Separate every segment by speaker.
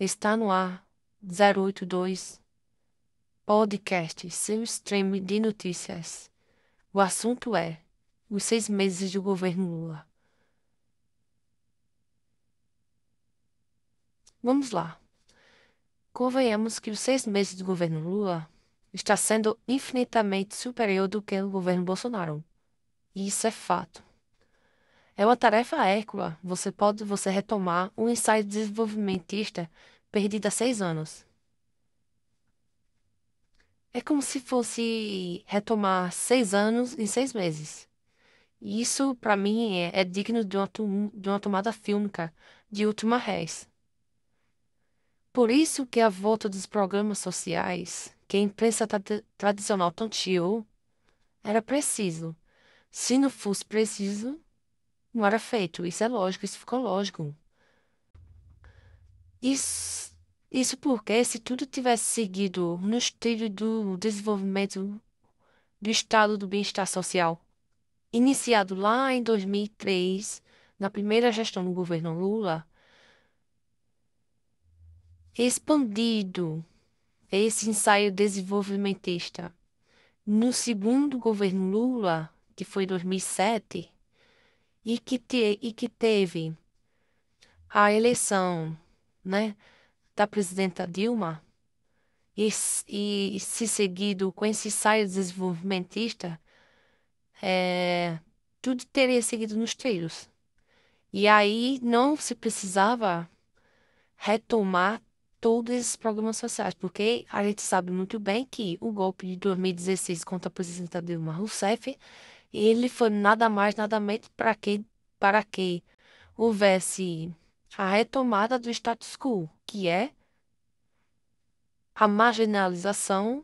Speaker 1: Está no ar 082 Podcast, seu stream de notícias. O assunto é os 6 meses do governo Lula. Vamos lá. Convenhamos que os 6 meses do governo Lula está sendo infinitamente superior do que o governo Bolsonaro. E isso é fato. É uma tarefa hércula. Você retomar um ensaio desenvolvimentista perdido há 6 anos. É como se fosse retomar 6 anos em 6 meses. E isso, para mim, é digno de uma tomada fílmica de Última Res. Por isso que a volta dos programas sociais, que a imprensa tradicional tanteou, era preciso. Se não fosse preciso, não era feito. Isso é lógico, isso ficou lógico. Isso, isso porque, se tudo tivesse seguido no estilo do desenvolvimento do estado do bem-estar social, iniciado lá em 2003, na primeira gestão do governo Lula, expandido esse ensaio desenvolvimentista no segundo governo Lula, que foi 2007, e que teve a eleição, né, da presidenta Dilma, e se seguido com esse ensaio desenvolvimentista, é, tudo teria seguido nos trilhos. E aí não se precisava retomar todos esses programas sociais, porque a gente sabe muito bem que o golpe de 2016 contra a presidenta Dilma Rousseff, ele foi nada mais, nada menos para que houvesse a retomada do status quo, que é a marginalização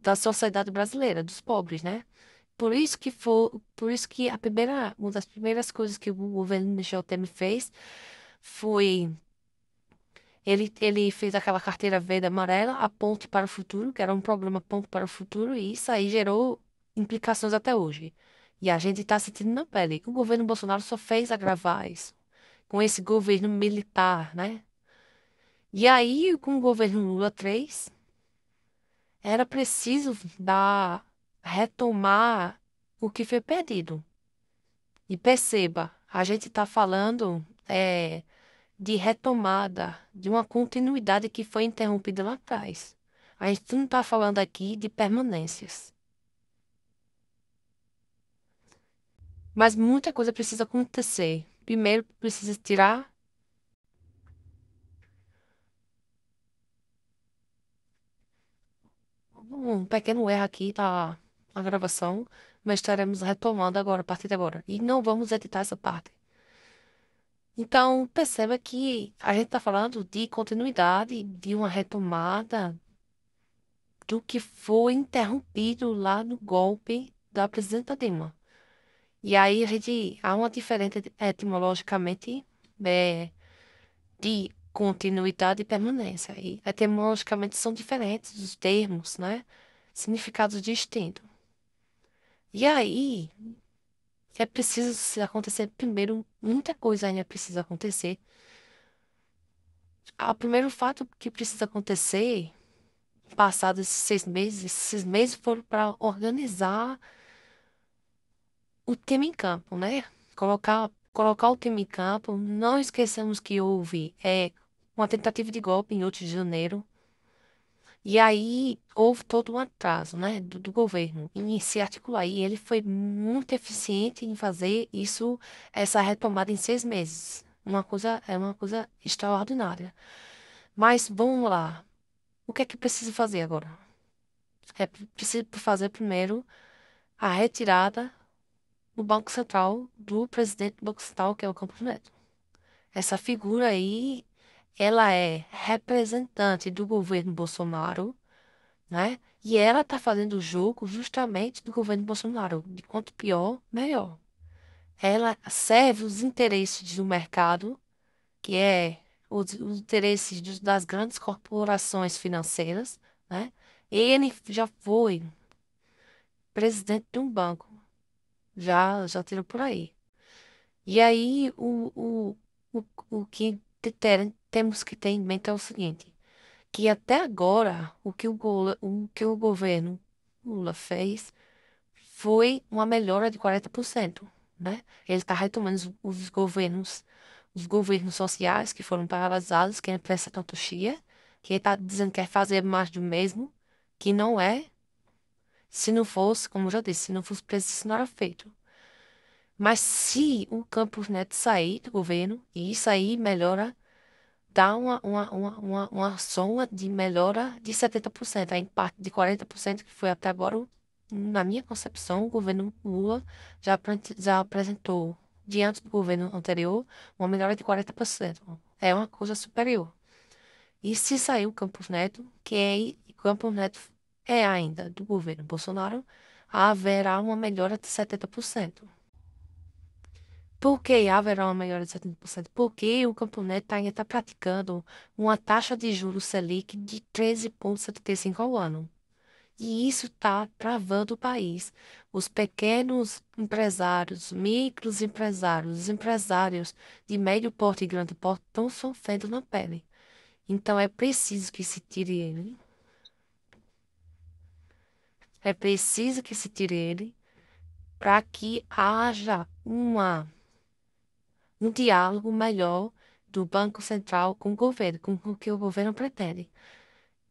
Speaker 1: da sociedade brasileira, dos pobres, né? Por isso que uma das primeiras coisas que o governo Michel Temer fez foi ele fez aquela carteira verde amarela, a ponte para o futuro, que era um programa ponto para o futuro, e isso aí gerou implicações até hoje. E a gente está sentindo na pele. O governo Bolsonaro só fez agravar isso, com esse governo militar, né? E aí, com o governo Lula 3, era preciso retomar o que foi perdido. E perceba, a gente está falando de retomada, de uma continuidade que foi interrompida lá atrás. A gente não está falando aqui de permanências. Mas muita coisa precisa acontecer. Primeiro, precisa tirar um pequeno erro aqui na gravação, mas estaremos retomando agora, a partir de agora. E não vamos editar essa parte. Então, perceba que a gente está falando de continuidade, de uma retomada do que foi interrompido lá no golpe da presidenta Dilma. E aí há uma diferença etimologicamente é, de continuidade e permanência. E etimologicamente são diferentes os termos, né? Significados distintos. E aí é preciso acontecer primeiro, muita coisa ainda precisa acontecer. O primeiro fato que precisa acontecer, passados esses 6 meses foram para organizar o time em campo, né? Colocar o time em campo. Não esqueçamos que houve uma tentativa de golpe em 8 de janeiro. E aí houve todo um atraso, né, do governo em se articular. E ele foi muito eficiente em fazer isso, essa retomada em 6 meses. É uma coisa extraordinária. Mas vamos lá. O que é que precisa fazer agora? Preciso fazer primeiro a retirada do Banco Central, do presidente do Banco Central, que é o Campos Neto. Essa figura aí, ela é representante do governo Bolsonaro, né? E ela está fazendo o jogo justamente do governo Bolsonaro. De quanto pior, melhor. Ela serve os interesses do mercado, que é os interesses das grandes corporações financeiras, né? Ele já foi presidente de um banco, já tirou por aí. E aí, o que temos que ter em mente é o seguinte, que até agora o que o governo Lula fez foi uma melhora de 40%, né? Ele está retomando os governos sociais que foram paralisados, que é essa tantoxia, que ele está dizendo que quer fazer mais do mesmo, que não é, se não fosse, como eu já disse, se não fosse preciso, isso não era feito. Mas se o Campos Neto sair do governo, e isso aí melhora, dá uma soma de melhora de 70%, em parte de 40% que foi até agora, na minha concepção, o governo Lula já apresentou, diante do governo anterior, uma melhora de 40%. É uma coisa superior. E se sair o Campos Neto, o Campos Neto é ainda do governo Bolsonaro, haverá uma melhora de 70%. Por que haverá uma melhora de 70%? Porque o Campo Neto ainda está praticando uma taxa de juros Selic de 13,75 ao ano. E isso está travando o país. Os pequenos empresários, micros empresários, os empresários de médio porte e grande porte estão sofrendo na pele. Então é preciso que se tire ele. É preciso que se tire ele para que haja um diálogo melhor do Banco Central com o governo, com o que o governo pretende.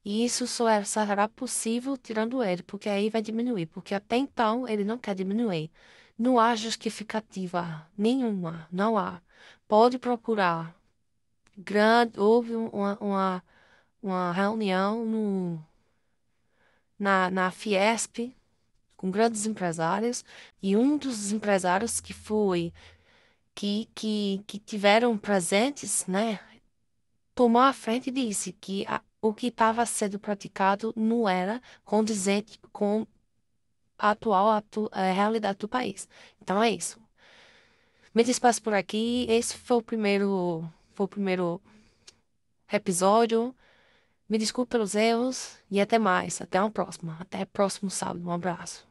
Speaker 1: E isso só será possível tirando ele, porque aí vai diminuir, porque até então ele não quer diminuir. Não há justificativa nenhuma, não há. Pode procurar. Houve uma reunião na Fiesp com grandes empresários, e um dos empresários que tiveram presentes, né, tomou a frente e disse que o que estava sendo praticado não era condizente com a atual realidade do país. Então é isso. Me despeço por aqui. Esse foi o primeiro episódio. Me desculpe pelos erros e até mais. Até uma próxima. Até próximo sábado. Um abraço.